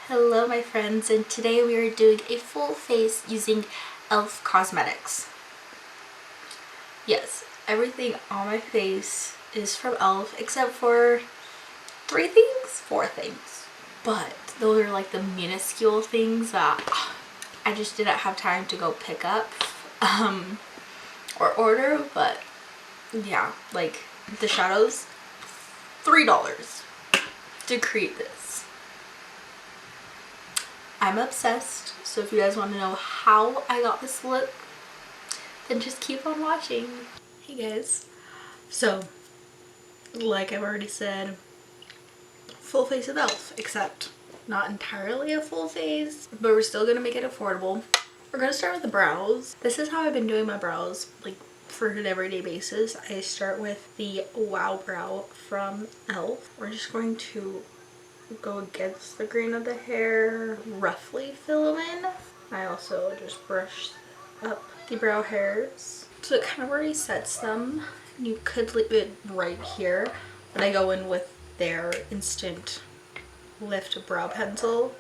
Hello my friends, and today we are doing a full face using e.l.f. cosmetics. Yes, everything on my face is from e.l.f. except for four things. But those are like the minuscule things that I just didn't have time to go pick up or order. But yeah, like the shadows, $3 to create this. I'm obsessed, so if you guys want to know how I got this look, then just keep on watching. Hey guys, so like I've already said, full face of e.l.f. except not entirely a full face, but we're still gonna make it affordable. We're gonna start with the brows. This is how I've been doing my brows, like for an everyday basis. I start with the Wow Brow from e.l.f. We're just going to go against the grain of the hair, roughly fill them in. I also just brush up the brow hairs so it kind of already sets them. You could leave it right here, but I go in with their instant lift brow pencil,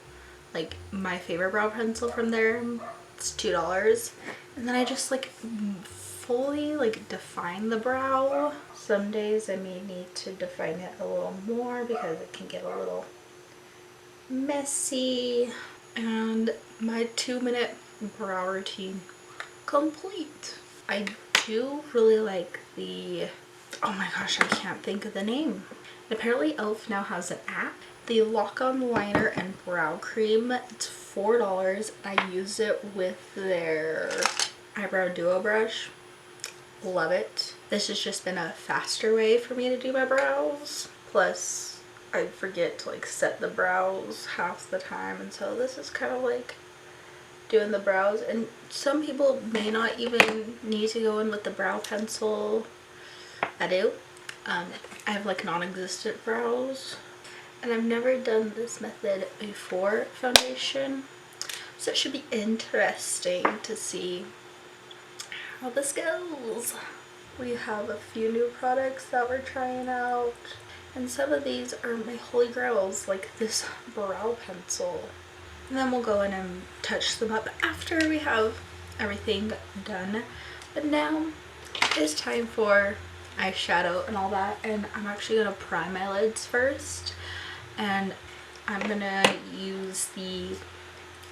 like my favorite brow pencil from there. It's $2, and then I just like fully like define the brow. Some days I may need to define it a little more because it can get a little messy. And my 2-minute brow routine complete. I do really like the, oh my gosh, I can't think of the name. Apparently e.l.f. now has an app. The lock-on liner and brow cream, it's $4. I use it with their eyebrow duo brush. Love it. This has just been a faster way for me to do my brows. Plus I forget to like set the brows half the time, and so this is kind of like doing the brows. And some people may not even need to go in with the brow pencil. I do. I have like non-existent brows, and I've never done this method before foundation, so it should be interesting to see how this goes. We have a few new products that we're trying out, and some of these are my holy grails, like this brow pencil. And then we'll go in and touch them up after we have everything done. But now it's time for eyeshadow and all that, and I'm actually gonna prime my lids first, and I'm gonna use the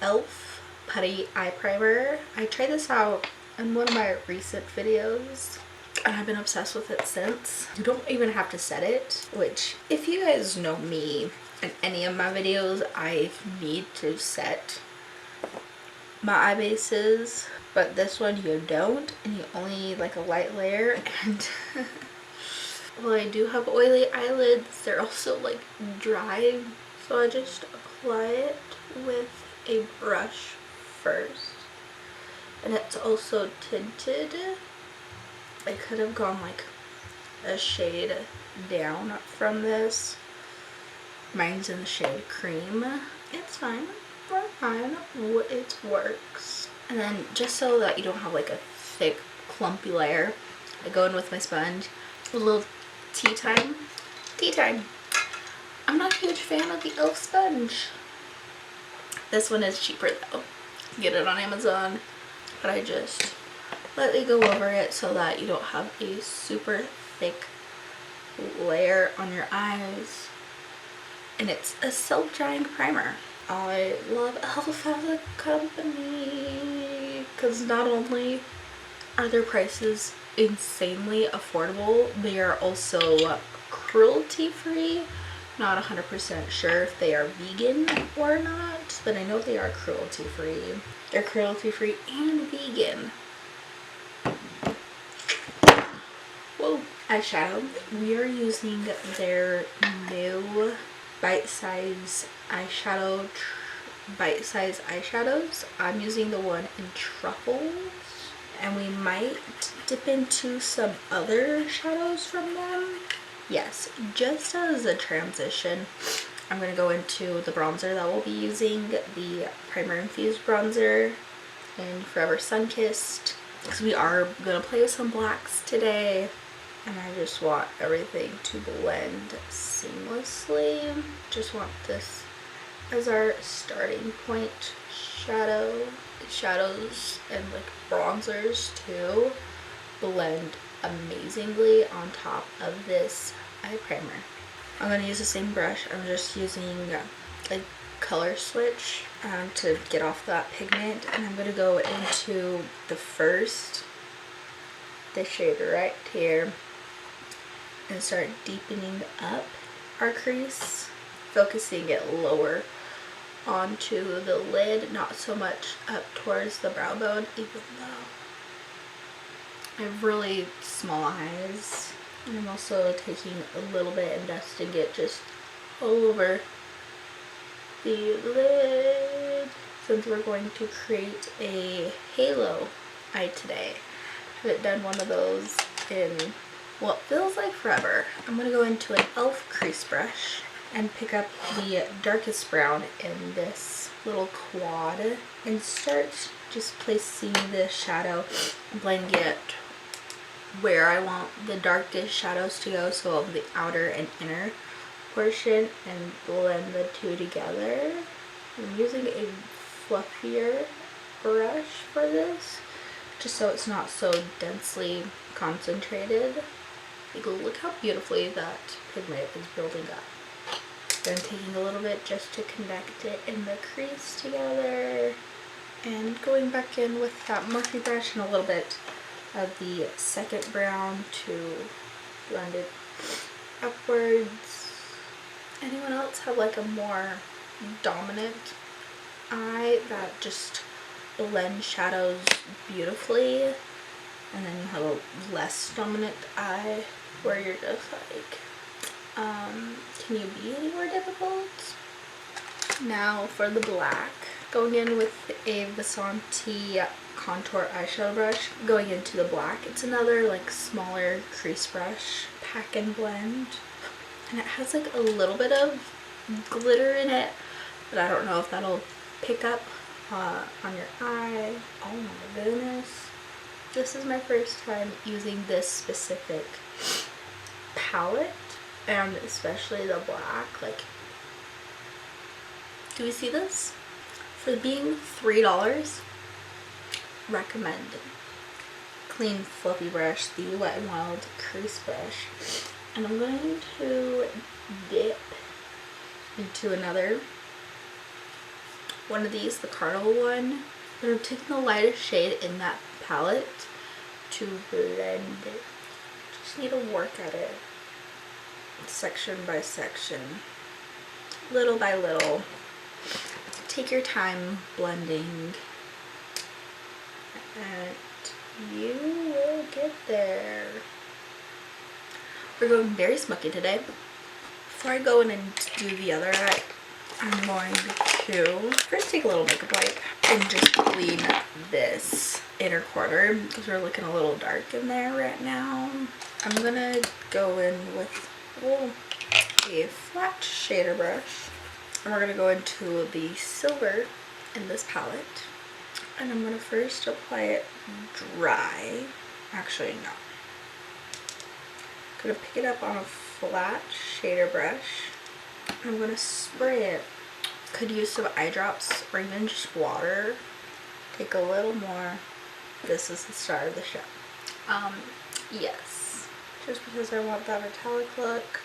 e.l.f. Putty Eye Primer. I tried this out in one of my recent videos, and I've been obsessed with it since. You don't even have to set it, which if you guys know me in any of my videos, I need to set my eye bases, but this one you don't, and you only need like a light layer. And well, I do have oily eyelids, they're also like dry, so I just apply it with a brush first. And it's also tinted. I could have gone like a shade down from this. Mine's in the shade Cream. It's fine. We're fine. It works. And then just so that you don't have like a thick clumpy layer, I go in with my sponge. A little tea time. Tea time. I'm not a huge fan of the e.l.f. sponge. This one is cheaper though. Get it on Amazon. But I just lightly go over it so that you don't have a super thick layer on your eyes. And it's a self-drying primer. I love e.l.f. as a company because not only are their prices insanely affordable, they are also cruelty-free. Not 100% sure if they are vegan or not, but I know they are cruelty-free. They're cruelty-free and vegan. Whoa. Eyeshadow. We are using their new bite-size eyeshadow, bite-size eyeshadows. I'm using the one in Truffles, and we might dip into some other shadows from them. Yes, just as a transition, I'm going to go into the bronzer that we'll be using, the Primer Infused bronzer in Forever Sunkissed, because we are going to play with some blacks today, and I just want everything to blend seamlessly. Just want this as our starting point shadow. Shadows and like bronzers too blend amazingly on top of this eye primer. I'm going to use the same brush. I'm just using a color switch to get off that pigment, and I'm going to go into the shade right here, and start deepening up our crease, focusing it lower onto the lid, not so much up towards the brow bone, even though I have really small eyes. And I'm also taking a little bit and dusting it just all over the lid, since we're going to create a halo eye today. I haven't done one of those in what feels like forever. I'm going to go into an e.l.f. crease brush and pick up the darkest brown in this little quad and start just placing the shadow, blending it where I want the darkest shadows to go, so the outer and inner portion, and blend the two together. I'm using a fluffier brush for this, just so it's not so densely concentrated. Like, look how beautifully that pigment is building up. Then taking a little bit just to connect it in the crease together, and going back in with that Morphe brush and a little bit of the second brown to blend it upwards. Anyone else have like a more dominant eye that just blends shadows beautifully, and then you have a less dominant eye where you're just like, can you be any more difficult? Now for the black, going in with a Vasanti contour eyeshadow brush, going into the black. It's another like smaller crease brush, pack and blend, and it has like a little bit of glitter in it, but I don't know if that'll pick up on your eye. Oh my goodness, this is my first time using this specific palette, and especially the black. Like, do we see this? For being $3, recommend. Clean fluffy brush, the Wet n Wild crease brush, and I'm going to dip into another one of these, the Carnival one, but I'm taking the lightest shade in that palette to blend it. Just need to work at it section by section, little by little. Take your time blending, and you will get there. We're going very smoky today. Before I go in and do the other eye, I'm going to first take a little makeup wipe and just clean this inner corner because we're looking a little dark in there right now. I'm gonna go in with a flat shader brush, and we're gonna go into the silver in this palette, and I'm gonna first apply it dry. Actually, no. I'm gonna pick it up on a flat shader brush, and I'm gonna spray it. Could use some eye drops or even just water. Take a little more. This is the star of the show. Yes, just because I want that metallic look.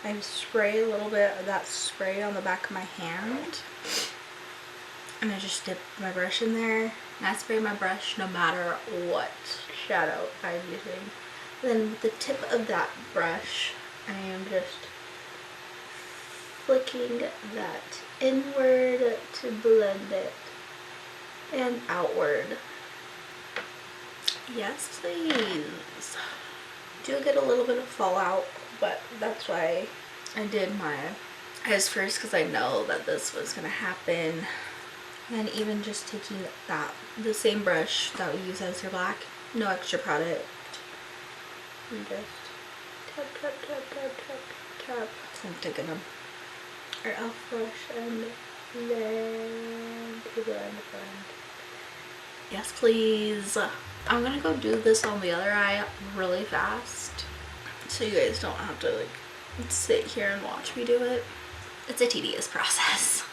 I spray a little bit of that spray on the back of my hand, and I just dip my brush in there, and I spray my brush no matter what shadow I'm using. And then with the tip of that brush, I am just flicking that inward to blend it, and outward. Yes, please. Do get a little bit of fallout, but that's why I did my eyes first, because I know that this was gonna happen. And even just taking the same brush that we use as your black, no extra product, and just tap tap tap tap tap tap. So I'm taking our e.l.f. brush and then blend. Yes, please. I'm gonna go do this on the other eye really fast, so you guys don't have to like sit here and watch me do it. it's a tedious process.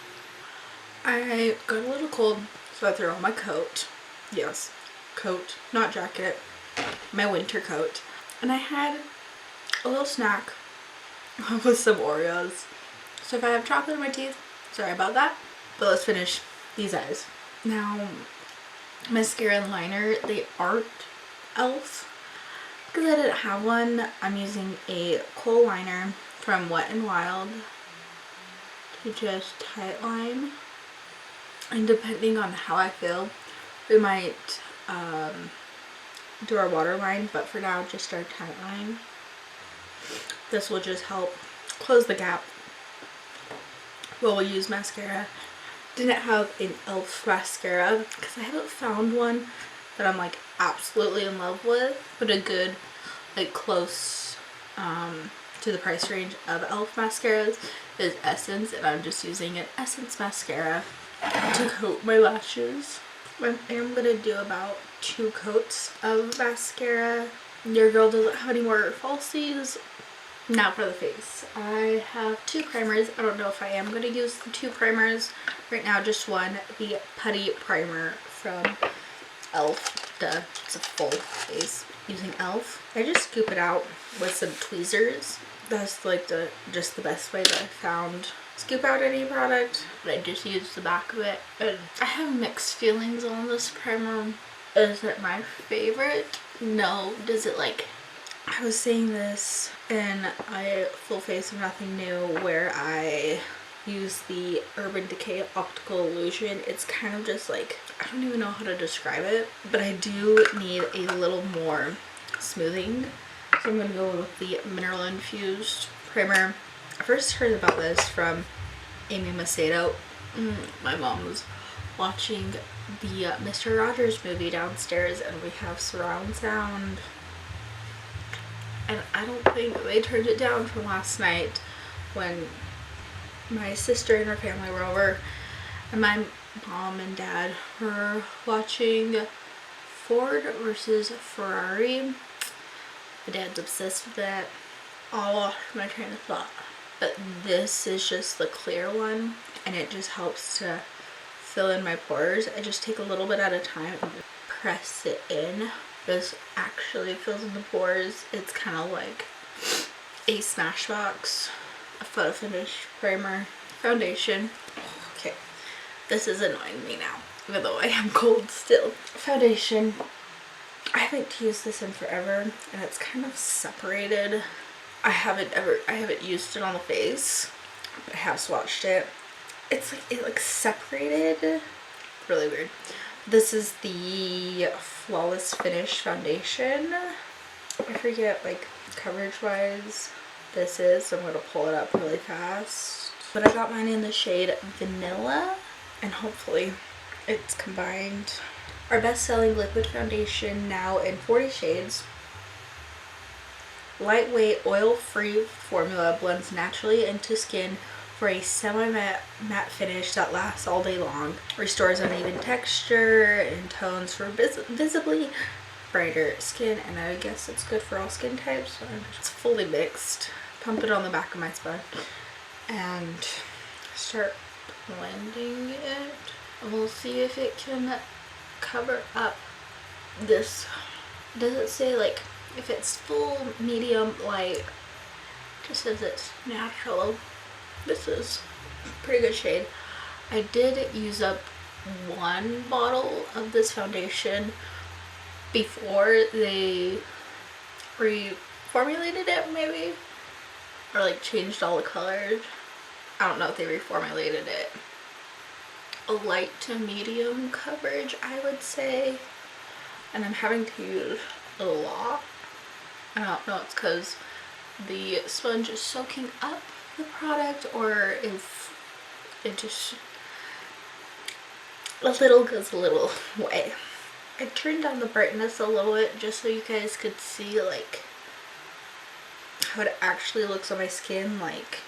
I got a little cold, so I threw on my coat. Yes, coat, not jacket. My winter coat. And I had a little snack with some Oreos. So if I have chocolate in my teeth, sorry about that. But let's finish these eyes. Now, mascara and liner, they aren't e.l.f. Because I didn't have one, I'm using a kohl liner from Wet n Wild to just tightline. And depending on how I feel, we might do our waterline, but for now, just our tightline. This will just help close the gap while we use mascara. Didn't have an e.l.f. mascara because I haven't found one that I'm like absolutely in love with, but a good like close to the price range of e.l.f. mascaras is Essence, and I'm just using an Essence mascara to coat my lashes. I am gonna do about 2 coats of mascara. Your girl doesn't have any more falsies. Now for the face. I have 2 primers. I don't know if I am going to use the 2 primers. Right now just one. The Putty Primer from e.l.f. Duh. It's a full face using e.l.f. I just scoop it out with some tweezers. That's like just the best way that I found. Scoop out any product, but I just use the back of it. And I have mixed feelings on this primer. Is it my favorite? No. Does it like... I was saying this in a full face of nothing new where I use the Urban Decay Optical Illusion. It's kind of just like, I don't even know how to describe it, but I do need a little more smoothing. So I'm going to go with the Mineral Infused primer. I first heard about this from Amy Macedo. My mom was watching the Mr. Rogers movie downstairs, and we have surround sound. And I don't think they turned it down from last night when my sister and her family were over, and my mom and dad were watching Ford versus Ferrari. My dad's obsessed with that. I lost my train of thought. But this is just the clear one, and it just helps to fill in my pores. I just take a little bit at a time and press it in. This actually fills in the pores. It's kind of like a Smashbox, a photo finish primer, foundation. Okay, this is annoying me now, even though I am cold still. Foundation. I haven't used this in forever, and it's kind of separated. I haven't used it on the face, but I have swatched it. It's like it separated. Really weird. This is the Flawless Finish foundation. I forget like coverage wise this is, so I'm going to pull it up really fast. But I got mine in the shade Vanilla, and hopefully it's combined. Our best selling liquid foundation now in 40 shades. Lightweight oil-free formula blends naturally into skin for a semi-matte finish that lasts all day long. Restores uneven texture and tones for visibly brighter skin, and I guess it's good for all skin types. It's fully mixed. Pump it on the back of my sponge and start blending it. And we'll see if it can cover up this. Does it say like if it's full, medium, light? It just says it's natural. This is a pretty good shade. I did use up 1 bottle of this foundation before they reformulated it, maybe, or like changed all the colors. I don't know if they reformulated it. A light to medium coverage, I would say, and I'm having to use a lot. I don't know, it's because the sponge is soaking up the product, or if it just a little goes a little way. I turned down the brightness a little bit just so you guys could see like how it actually looks on my skin. Like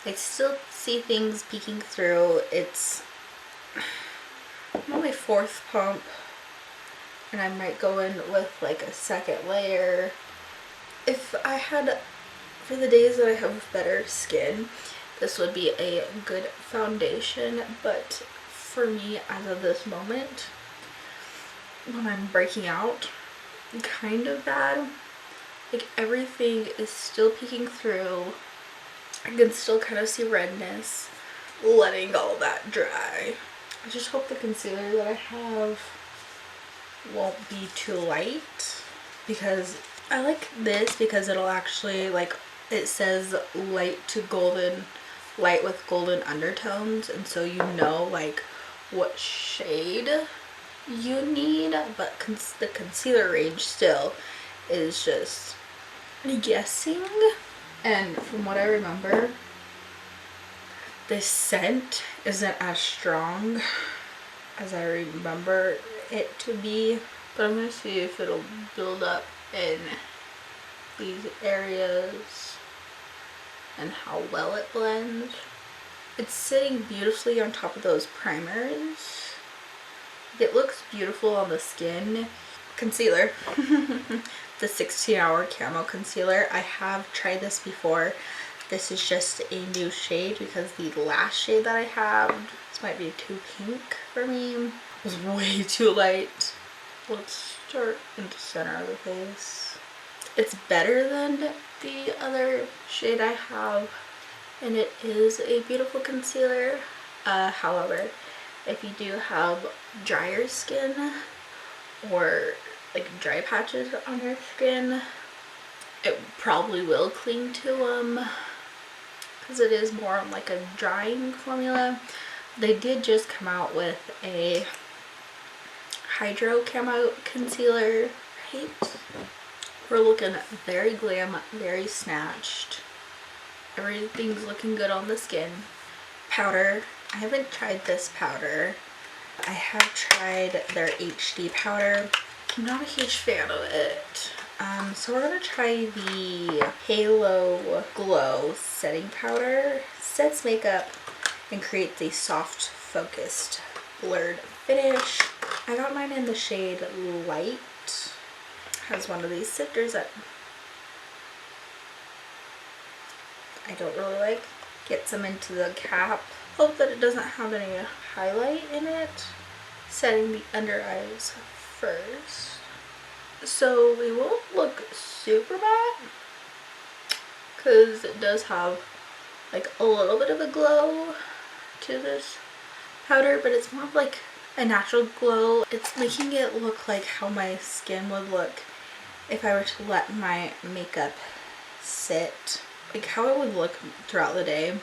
I still see things peeking through. I'm on my 4th pump, and I might go in with like a 2nd layer. If I had, for the days that I have better skin, this would be a good foundation, but for me as of this moment, when I'm breaking out kind of bad, like everything is still peeking through. I can still kind of see redness, letting all that dry. I just hope the concealer that I have won't be too light, because I like this because it'll actually, like, it says light to golden, light with golden undertones, and so you know like what shade you need, but the concealer range still is just guessing. And from what I remember, this scent isn't as strong as I remember it to be, but I'm gonna see if it'll build up in these areas and how well it blends. It's sitting beautifully on top of those primers. It looks beautiful on the skin. Concealer. The 16-hour Camo Concealer. I have tried this before. This is just a new shade because the last shade that I have, this might be too pink for me, was way too light. Let's start in the center of the face. It's better than the other shade I have, and it is a beautiful concealer. However, if you do have drier skin or like dry patches on your skin, it probably will cling to them because it is more like a drying formula. They did just come out with a Hydro Camo Concealer, right? We're looking very glam, very snatched. Everything's looking good on the skin. Powder. I haven't tried this powder. I have tried their HD powder. I'm not a huge fan of it. So we're going to try the Halo Glow Setting Powder. Sets makeup and creates a soft, focused, blurred finish. I got mine in the shade Light. Has one of these sifters that I don't really like. Get some into the cap. Hope that it doesn't have any highlight in it. Setting the under eyes first. So we won't look super matte because it does have like a little bit of a glow to this powder, but it's more of like a natural glow. It's making it look like how my skin would look if I were to let my makeup sit, like how it would look throughout the day.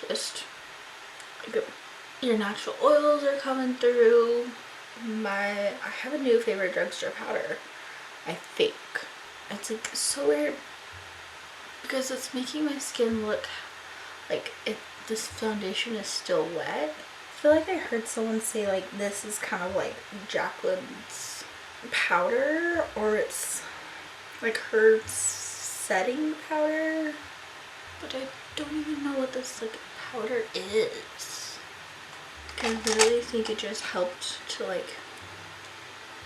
Just like your natural oils are coming through. I have a new favorite drugstore powder, I think. It's like so weird because it's making my skin look like this foundation is still wet. I feel like I heard someone say like this is kind of like Jacqueline's powder, or it's like her setting powder, but I don't even know what this like powder is. I really think it just helped to like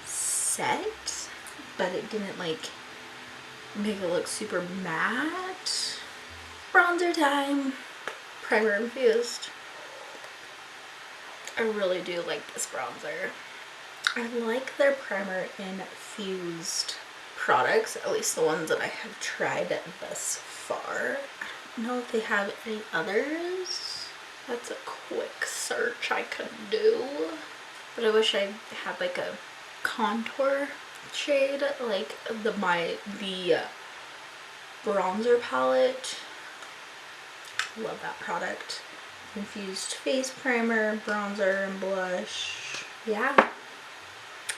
set, but it didn't like make it look super matte. Bronzer time. Primer Infused. I really do like this bronzer. I like their Primer Infused products, at least the ones that I have tried thus far. I don't know if they have any others. That's a quick search I could do. But I wish I had like a contour shade, like the bronzer palette. Love that product. Infused face primer, bronzer, and blush. Yeah,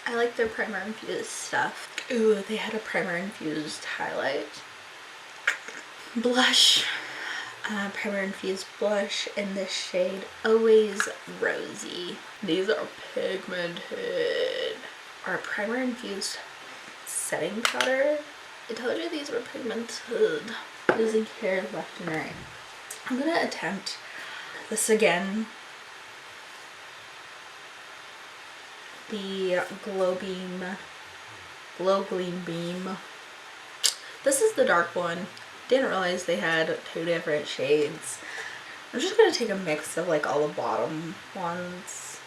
I like their Primer Infused stuff. Ooh, they had a Primer Infused highlight. Blush. Primer Infused blush in this shade Always Rosy. These are pigmented. Our Primer Infused setting powder. I told you these were pigmented. Losing hair left and right. I'm gonna attempt this again. The Glow Gleam Beam. This is the dark one. Didn't realize they had two different shades. I'm just gonna take a mix of like all the bottom ones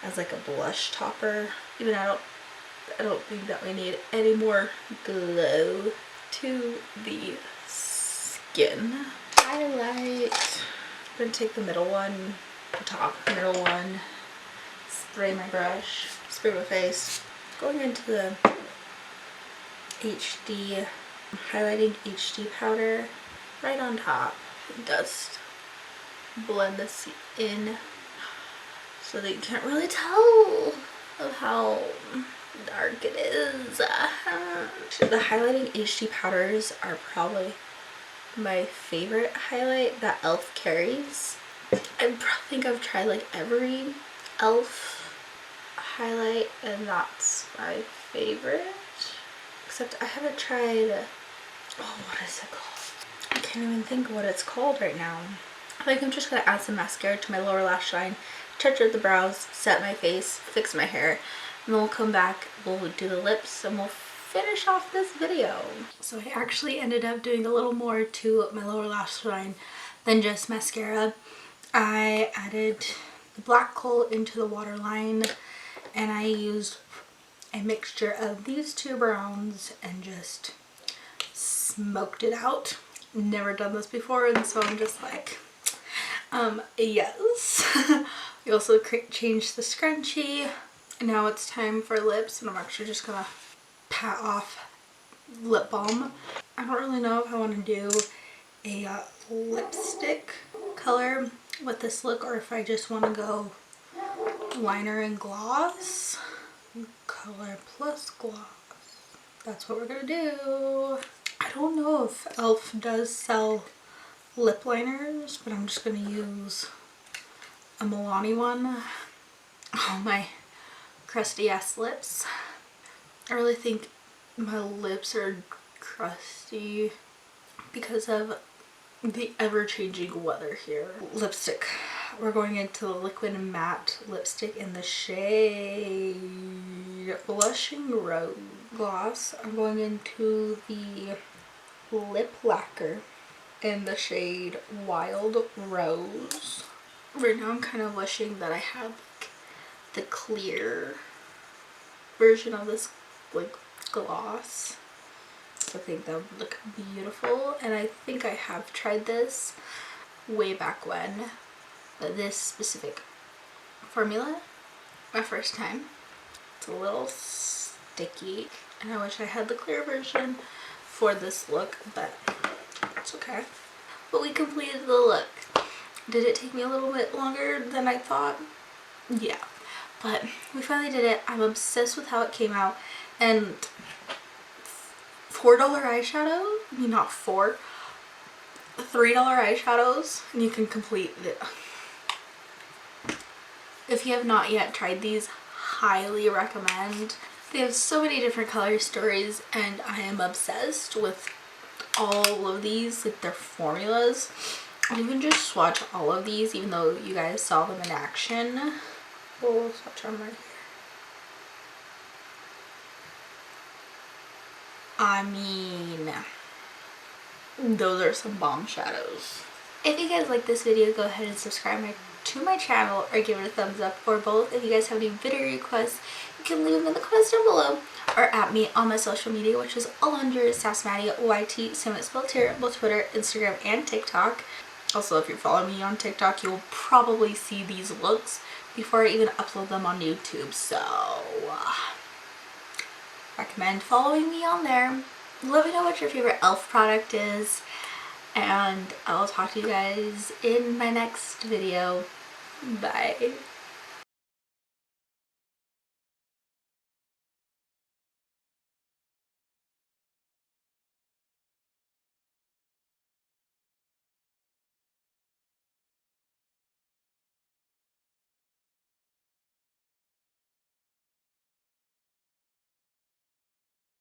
as like a blush topper. Even I don't think that we need any more glow to the skin. Highlight. I'm gonna take the middle one, the top middle one, spray my brush, spray my face. Going into the HD, highlighting HD powder right on top. Just blend this in so that you can't really tell of how dark it is. The highlighting HD powders are probably my favorite highlight that e.l.f. carries. I think I've tried like every e.l.f. highlight and that's my favorite. Except I haven't tried, oh, what is it called? I can't even think of what it's called right now. I think I'm just gonna add some mascara to my lower lash line, touch up the brows, set my face, fix my hair, and then we'll come back, we'll do the lips, and we'll finish off this video. So I actually ended up doing a little more to my lower lash line than just mascara. I added the black coal into the waterline and I used a mixture of these two browns and just smoked it out. Never done this before, and so I'm just like, yes. We also changed the scrunchie. Now it's time for lips, and I'm actually just gonna pat off lip balm. I don't really know if I want to do a lipstick color with this look or if I just want to go liner and gloss. Color plus gloss. That's what we're gonna do. I don't know if e.l.f. does sell lip liners, but I'm just gonna use a Milani one. Oh, my crusty ass lips. I really think my lips are crusty because of the ever-changing weather here. Lipstick. We're going into the liquid matte lipstick in the shade Blushing Rose. Gloss. I'm going into the lip lacquer in the shade Wild Rose. Right now I'm kind of wishing that I had like the clear version of this like gloss. I think that would look beautiful, and I think I have tried this way back when, this specific formula, my first time. It's a little sticky and I wish I had the clear version for this look, but it's okay. But we completed the look. Did it take me a little bit longer than I thought? Yeah, but we finally did it. I'm obsessed with how it came out, and $4 eyeshadow, I mean not $4, $3 eyeshadows, and you can complete it. If you have not yet tried these, highly recommend. They have so many different color stories and I am obsessed with all of these, like their formulas. I'll even just swatch all of these even though you guys saw them in action. We'll swatch them right here. I mean, those are some bomb shadows. If you guys like this video, go ahead and subscribe to my channel or give it a thumbs up or both. If you guys have any video requests, you can leave them in the comments down below or at me on my social media, which is all under SassieBeauty, YT, same as spelled here, both Twitter, Instagram, and TikTok. Also, if you're following me on TikTok, you'll probably see these looks before I even upload them on YouTube, so recommend following me on there. Let me know what your favorite e.l.f. product is, and I'll talk to you guys in my next video. Bye.